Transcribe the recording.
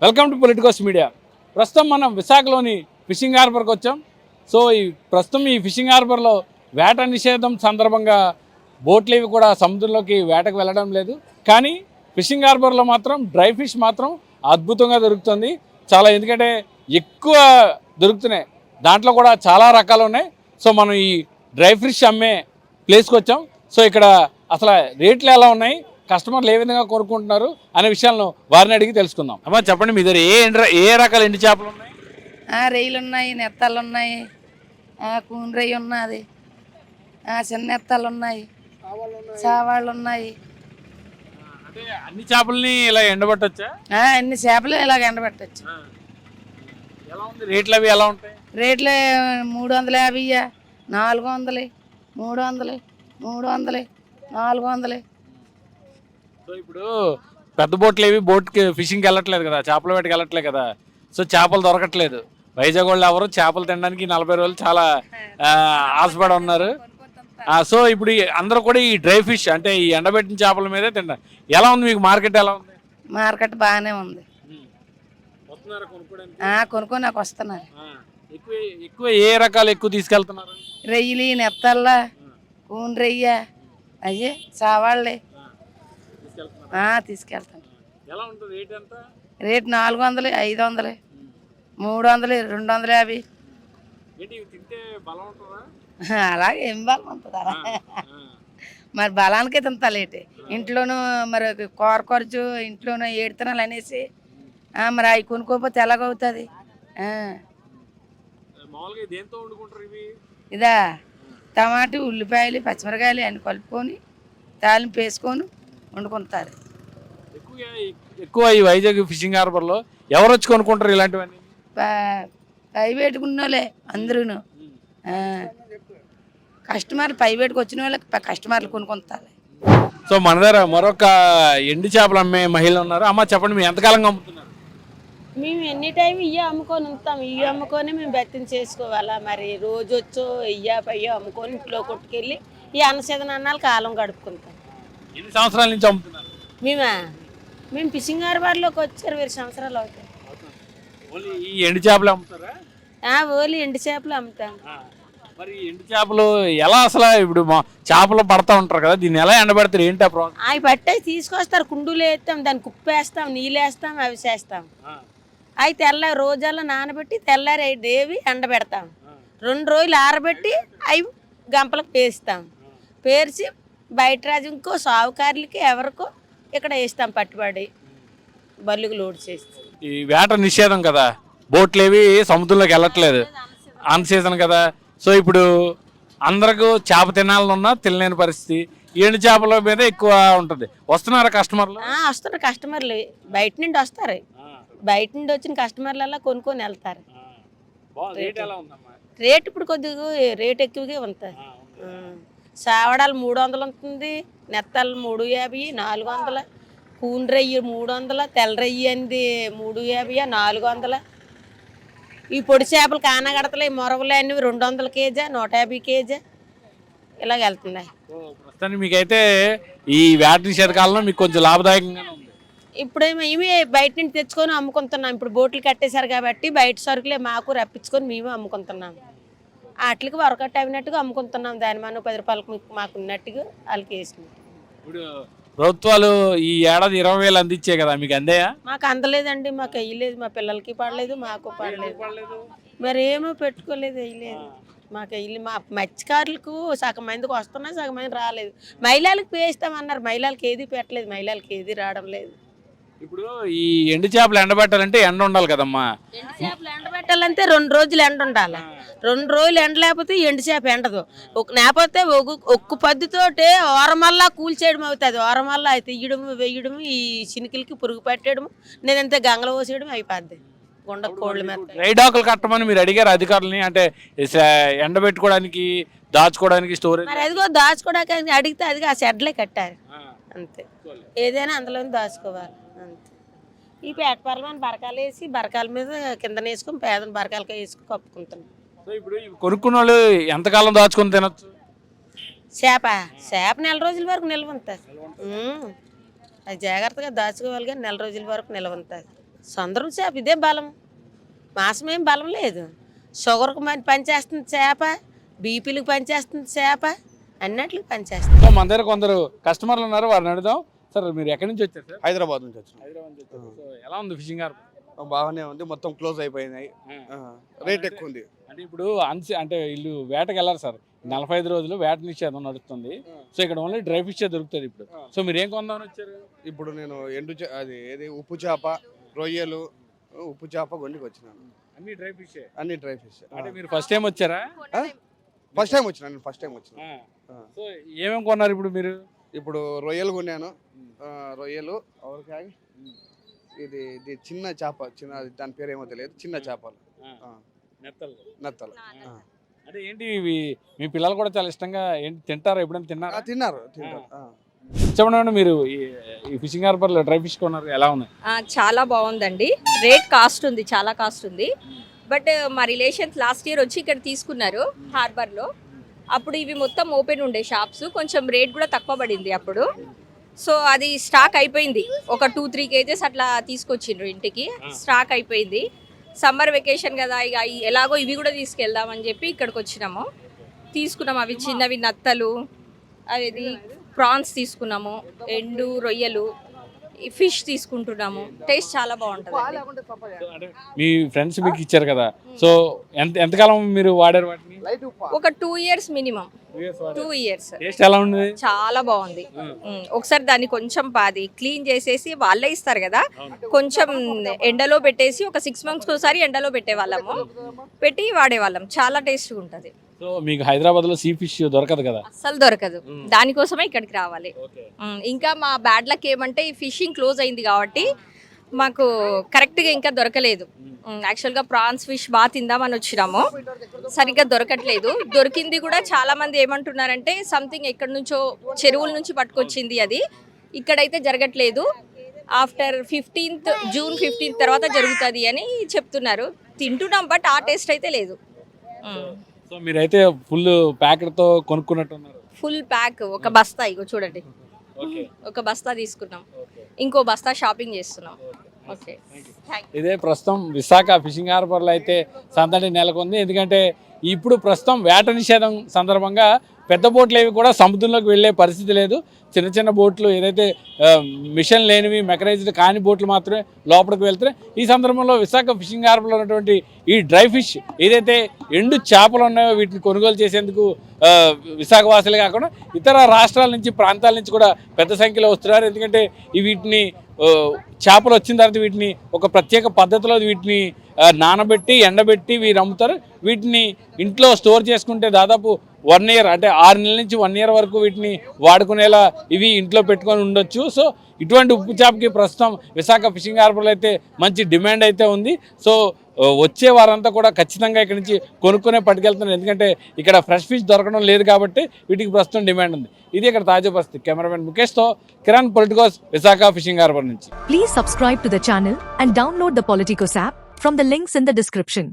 Welcome to Politicos media. ప్రస్తుతం మనం విశాఖలోని ఫిషింగ్ హార్బర్కి వచ్చాం. సో ప్రస్తుతం ఈ ఫిషింగ్ హార్బర్లో వేట నిషేధం సందర్భంగా బోట్లు ఇవి కూడా సముద్రంలోకి వేటకు వెళ్ళడం లేదు. కానీ ఫిషింగ్ హార్బర్లో మాత్రం డ్రై ఫిష్ మాత్రం అద్భుతంగా దొరుకుతుంది. ఎందుకంటే ఎక్కువ దొరుకుతున్నాయి, దాంట్లో కూడా చాలా రకాలు ఉన్నాయి. సో మనం ఈ డ్రై ఫిష్ అమ్మే ప్లేస్కి వచ్చాం. సో ఇక్కడ అసలు రేట్లు ఎలా ఉన్నాయి, కస్టమర్లు ఏ విధంగా కొనుక్కుంటున్నారు అనే విషయాలను వారిని అడిగి తెలుసుకుందాం. అమ్మా చెప్పండి, మీ దగ్గర ఏ రకాల ఎండు చేపలు ఉన్నాయి? రొయ్యలు ఉన్నాయి, నెత్తలు ఉన్నాయి, కూని రొయ్య ఉన్నది, చిన్న నెత్తలు ఉన్నాయి, చావాళ్ళు ఉన్నాయి. అంటే అన్ని చేపలని ఇలా ఎండబెట్టొచ్చా? అన్ని చేపలు ఇలాగ ఎండబెట్టచ్చు. ఎలా ఉంది రేట్లు అవి ఎలా ఉంటాయి? రేట్లు 350, 400, 300, 300, 400. సో ఇప్పుడు పెద్ద బోట్లు ఏవి బోట్కి ఫిషింగ్కి వెళ్ళట్లేదు కదా, చేపల వేటకి వెళ్ళట్లేదు కదా. సో చేపలు దొరకట్లేదు. వైజాగ్ వాళ్ళు ఎవరు చేపలు తినడానికి 40 రోజులు చాలా ఆశపడి ఉన్నారు. సో ఇప్పుడు అందరూ కూడా ఈ డ్రై ఫిష్ అంటే ఈ ఎండబెట్టిన చేపల మీదే తింటారు. ఎలా ఉంది మీకు మార్కెట్? ఎలా ఉంది మార్కెట్? బాగానే ఉంది. కొనుక్కొని నాకు వస్తున్నారు. ఎక్కువ ఏ రకాలు ఎక్కువ తీసుకెళ్తున్నారు? రొయ్యలు, నెత్తల్లా, కూని రొయ్య, అయ్యే చావాళ్ళే తీసుకెళ్తాను. రేట్ 400, 500, 300, 250. అలాగే ఏం బలం ఉంటుందా? మరి బలానికే తింటా లేటే. ఇంట్లోనూ మరి కూర ఖర్చు, ఇంట్లోనూ ఏడుతనాలు అనేసి మరి అవి కొనుక్కోకపోతే ఎలాగవుతుంది? ఇదా టమాటా, ఉల్లిపాయలు, పచ్చిమిరకాయలు అన్ని కలుపుకొని తాలింపు వేసుకొని వండుకుంటారు. ఎక్కువ ఈ వైజాగ్ ఫిషింగ్ హార్బర్లో ఎవరు వచ్చి కొనుక్కుంటారు ఇలాంటివన్నీ? పై పెట్టుకున్న వాళ్ళే అందరూను. కస్టమర్లు పై పెట్టుకు వచ్చిన వాళ్ళకి కస్టమర్లు కొనుక్కుంటారు. సో మన దగ్గర మరొక ఎండు చేపలు అమ్మే మహిళ ఉన్నారు. అమ్మ చెప్పండి, మీరు ఎంతకాలంగా అమ్ముతున్నారు? మేము ఎన్ని టైం ఇయ్య అమ్ముకొని ఉంటాం. ఇయ్య అమ్ముకొని మేము బెత్తం చేసుకోవాలా. మరి రోజు వచ్చో పయ్యో అమ్ముకొని ఇంట్లో కొట్టుకెళ్ళి ఈ అన్నసేదనాలు కాలం గడుపుకుంటాం. ఎన్ని సంవత్సరాల నుంచి అమ్ముతున్నారు? మేము ఫిషింగ్ హార్బర్లోకి వచ్చి 20 సంవత్సరాలు అవుతాయి. ఈ ఎండు చేపలు అమ్ముతారా? ఓన్లీ ఎండు చేపలు అమ్ముతాం. మరి ఎండు చేపలు ఎలా అసలు ఇప్పుడు చేపలు పడతా ఉంటారు కదా, దీన్ని ఎలా ఎండబెడతారు? ఏంటి ఆ ప్రాసెస్? అవి పట్టే తీసుకొస్తారు, కుండూలు వేస్తాం, దానికి ఉప్పు వేస్తాం, నీళ్ళు వేస్తాం, అవి చేస్తాం. అవి తెల్లారి రోజాల్లో నానబెట్టి తెల్లారి దేవి ఎండబెడతాం. 2 రోజులు ఆరబెట్టి అవి గంపలకు పేస్తాం. పేర్చి బయట రాజు ఇంకో సావుకారులకి ఎవరికో ఇక్కడ వేస్తాం. పట్టుబడి బల్లుకు లోడ్ చేస్తాం. ఈ వేట నిషేధం కదా, బోట్లు ఏవి సముద్రంలోకి వెళ్ళట్లేదు, అన్ సీజన్ కదా. సో ఇప్పుడు అందరికి చేప తినాలనున్నా తినలేని పరిస్థితి. ఎండు చేపల మీద ఎక్కువ ఉంటుంది. వస్తున్నారా కస్టమర్లు? వస్తున్నారు కస్టమర్లు, బయట నుండి వస్తారు. బయట నుండి వచ్చిన కస్టమర్లలో కొనుక్కొని వెళ్తారు. రేట్ ఇప్పుడు కొద్దిగా రేట్ ఎక్కువగా ఉంటుంది. సావడాలు 300 ఉంటుంది, నెత్తలు 350, 400, కూని రొయ్యి 300, తెల్ల రొయ్యి అంది 350, 400. ఈ పొడి చేపలు కానగడతలు, మొరవలు అన్నీ 200 కేజీ, 150 కేజీ ఇలాగ వెళ్తున్నాయి. ప్రస్తుతానికి మీకైతే ఈ వేట నిషేధ కాలంలో మీకు కొంచెం లాభదాయకంగా ఉంది. ఇప్పుడేమో ఇవి బయట నుండి తెచ్చుకొని అమ్ముకుంటున్నాం. ఇప్పుడు బోట్లు కట్టేశారు కాబట్టి బయట సరుకులే మాకు రప్పించుకొని మేము అమ్ముకుంటున్నాం. వాటికి వరకట్టు అయినట్టుగా అమ్ముకుంటున్నాం. దాని మనం 10 రూపాయలకు మాకు ఉన్నట్టుగా వాళ్ళకి వేసినాం. ఇప్పుడు ప్రభుత్వాలు ఈ ఏడాది 20,000 అందించే కదా, మీకు అందేయా? మాకు అందలేదండి, మాకు వేయలేదు. మా పిల్లలకి పడలేదు, మాకు పడలేదు. మరి ఏమో పెట్టుకోలేదు, వేయలేదు. మాకు వేయలేదు. మా మత్స్యకారులకు సగం మందికి వస్తున్నాయి, సగం మంది రాలేదు. మహిళలకు వేస్తామన్నారు, మహిళలకు ఏది పెట్టలేదు, మహిళలకు ఏది రావడం లేదు. ఇప్పుడు ఈ ఎండు చేపలు ఎండబెట్టాలంటే ఎండ ఉండాలి కదమ్మా. ఎండు చేపలు ఎండబెట్టాలంటే 2 రోజులు ఎండ ఉండాలి. 2 రోజులు ఎండ లేకపోతే ఎండు చేప ఎండదు. లేకపోతే ఒక్క పద్దుతోటే ఓరమల్లా కూల్చేయడం అవుతుంది. ఓరమల్లా అయితే తీయడము, వేయడము, ఈ చినికిలకి పురుగు పెట్టడము, నేనంతే గంగలు పోసేయడం అయిపోద్ది. గుండ కోళ్ళ మీద రైడాకులు కట్టమని మీరు అడిగారు అధికారులని? అంటే ఎండబెట్టుకోవడానికి, దాచుకోవడానికి స్టోరేజ్. మరి అదిగో దాచుకోవడానికి అడిగితే అదిగో ఆ షెడ్లే కట్టారు అంతే. ఏదైనా అందులోనే దాచుకోవాలి అంతే. ఈ ప్లాట్ఫామ్ బరకాలు వేసి బరకాల మీద కింద వేసుకొని పేదలు బరకాలకి వేసుకుని కప్పుకుంటున్నాం. ఇప్పుడు కొనుక్కున్న వాళ్ళు ఎంతకాలం దాచుకొని తినొచ్చు? చేప 4 రోజుల వరకు నిల్వ ఉంటుంది. అది జాగ్రత్తగా దాచుకోవాలి, కానీ 4 రోజుల వరకు నిల్వ ఉంటుంది సొందరం చేప ఇదే బలం. మాసం ఏం బలం లేదు. షుగర్కి పనిచేస్తుంది చేప, బీపీలకు పనిచేస్తుంది చేప, అన్నిటికి పనిచేస్తుంది. సో మన దగ్గర కొందరు కస్టమర్లు ఉన్నారు, వారిని అడుగుదాం. సార్ మీరు ఎక్కడి నుంచి వచ్చారు సార్? హైదరాబాద్ నుంచి వచ్చినాం. హైదరాబాద్ నుంచి వచ్చారు. సో ఎలా ఉంది ఫిషింగ్ హార్బర్? బాగానే ఉంది, మొత్తం క్లోజ్ అయిపోయినాయి. రేట్ ఎక్కువ ఉంది. అంటే ఇప్పుడు అంటే వీళ్ళు వేటకి వెళ్ళారు సార్, 45 రోజులు వేట నిషేధం నడుస్తుంది. సో ఇక్కడ ఓన్లీ డ్రై ఫిష్ దొరుకుతుంది ఇప్పుడు. సో మీరు ఏం కొందామని వచ్చారు? ఇప్పుడు నేను అది ఏది ఉప్పు చేప, రొయ్యలు, ఉప్పు చేప గొండికి వచ్చినాను. అన్ని డ్రై ఫిష్. అన్ని డ్రై ఫిష్. అంటే మీరు ఫస్ట్ టైం వచ్చారా? ఫస్ట్ టైం వచ్చినా, నేను ఫస్ట్ టైం వచ్చిన. సో ఏమేమి కొన్నారు ఇప్పుడు మీరు? ఇప్పుడు రొయ్యలు కొన్నాను. రొయ్యలు ఇది ఇది చిన్న చేప, దాని పేరు ఏమో తెలియదు, చిన్న చేపలు, నెత్తలు. అంటే ఏంటి ఇవి మీ పిల్లలు కూడా చాలా ఇష్టంగా ఏంటి తింటారా? ఎప్పుడైనా తిన్నారా? తిన్నారు. చెప్పండి, మీరు ఈ ఫిషింగ్ హార్బర్లో డ్రై ఫిష్ కొన్నారు, ఎలా ఉన్నాయి? చాలా బాగుందండి. రేట్ కాస్ట్ ఉంది, చాలా కాస్ట్ ఉంది. బట్ మా రిలేషన్స్ లాస్ట్ ఇయర్ వచ్చి ఇక్కడ తీసుకున్నారు హార్బర్లో. అప్పుడు ఇవి మొత్తం ఓపెన్ ఉండే షాప్స్, కొంచెం రేట్ కూడా తక్కువ పడింది అప్పుడు. సో అది స్టాక్ అయిపోయింది. ఒక 2-3 కేజెస్ అట్లా తీసుకొచ్చిండ్రు ఇంటికి, స్టాక్ అయిపోయింది. సమ్మర్ వెకేషన్ కదా, ఇక ఎలాగో ఇవి కూడా తీసుకెళ్దామని చెప్పి ఇక్కడికి వచ్చినాము, తీసుకున్నాము. అవి చిన్నవి నత్తలు, అది ప్రాన్స్ తీసుకున్నాము, ఎండు రొయ్యలు, ఫిష్ తీసుకుంటున్నాము. టేస్ట్ చాలా బాగుంటుంది. అంటే మీ ఫ్రెండ్స్ మీకు ఇచ్చారు కదా, సో ఎంతకాలం మీరు వాడారు వాటిని? ఒక 2 years మినిమం. 2 years. టేస్ట్ ఎలా ఉంది? చాలా బాగుంది. ఒకసారి దాన్ని కొంచెం క్లీన్ చేసేసి వాళ్ళే ఇస్తారు కదా, కొంచెం ఎండలో పెట్టేసి ఒక 6 months ఒకసారి ఎండలో పెట్టేవాళ్ళము, పెట్టి వాడేవాళ్ళం. చాలా టేస్ట్గా ఉంటుంది. సో మీకు హైదరాబాద్ లో సీ ఫిష్ దొరకదు కదా? అస్సలు దొరకదు, దానికోసమే ఇక్కడికి రావాలి. ఇంకా మా బ్యాడ్ లక్ ఏమంటే ఈ ఫిషింగ్ క్లోజ్ అయింది కాబట్టి మాకు కరెక్ట్గా ఇంకా దొరకలేదు. యాక్చువల్గా ప్రాన్స్ ఫిష్ బాగా తిందామని వచ్చినాము, సరిగ్గా దొరకట్లేదు. దొరికింది కూడా చాలా మంది ఏమంటున్నారంటే సంథింగ్ ఎక్కడి నుంచో చెరువుల నుంచి పట్టుకొచ్చింది, అది ఇక్కడైతే జరగట్లేదు. ఆఫ్టర్ జూన్ 15th తర్వాత జరుగుతుంది అని చెప్తున్నారు. తింటున్నాం, బట్ ఆ టేస్ట్ అయితే లేదు. సో మీరైతే ఫుల్ ప్యాకెట్ తో కొనుక్కున్నట్టున్నారు? ఫుల్ ప్యాక్, ఒక బస్తా, ఇగో చూడండి, ఒక బస్తా తీసుకున్నాం, ఇంకో బస్తా షాపింగ్ చేస్తున్నాం. ఓకే, ఇదే ప్రస్తుతం విశాఖ ఫిషింగ్ హార్బర్లో అయితే సందడి నెలకొంది. ఎందుకంటే ఇప్పుడు ప్రస్తుతం వేట నిషేధం సందర్భంగా పెద్ద బోట్లు ఏవి కూడా సముద్రంలోకి వెళ్ళే పరిస్థితి లేదు. చిన్న చిన్న బోట్లు, ఏదైతే మిషన్ లేనివి, మెకనైజ్డ్ కాని బోట్లు మాత్రమే లోపలికి వెళ్తున్నాయి. ఈ సందర్భంలో విశాఖ ఫిషింగ్ హార్బర్లో ఉన్నటువంటి ఈ డ్రై ఫిష్, ఏదైతే ఎండు చేపలు ఉన్నాయో వీటిని కొనుగోలు చేసేందుకు విశాఖ వాసులే కాకుండా ఇతర రాష్ట్రాల నుంచి, ప్రాంతాల నుంచి కూడా పెద్ద సంఖ్యలో వస్తున్నారు. ఎందుకంటే వీటిని చేపలు వచ్చిన తర్వాత వీటిని ఒక ప్రత్యేక పద్ధతిలో వీటిని నానబెట్టి, ఎండబెట్టి వీరు అమ్ముతారు. వీటిని ఇంట్లో స్టోర్ చేసుకుంటే దాదాపు 1 year, అంటే 6 నెలల నుంచి 1 year వరకు వీటిని వాడుకునేలా ఇవి ఇంట్లో పెట్టుకొని ఉండొచ్చు. సో ఇటువంటి ఉప్పు చేపకి ప్రస్తుతం విశాఖ ఫిషింగ్ హార్బర్లో అయితే మంచి డిమాండ్ అయితే ఉంది. సో వచ్చే వారంతా కూడా ఖచ్చితంగా ఇక్కడ నుంచి కొనుక్కునే పట్టుకెళ్తున్నారు. ఎందుకంటే ఇక్కడ ఫ్రెష్ ఫిష్ దొరకడం లేదు కాబట్టి వీటికి ప్రస్తుతం డిమాండ్ ఉంది. ఇది ఇక్కడ తాజా పరిస్థితి. కెమెరామెన్ ముఖేష్తో Kiran, Politicos, Visakha fishing harbour నుంచి. Please subscribe to the channel and download the Politicos app from the links in the description.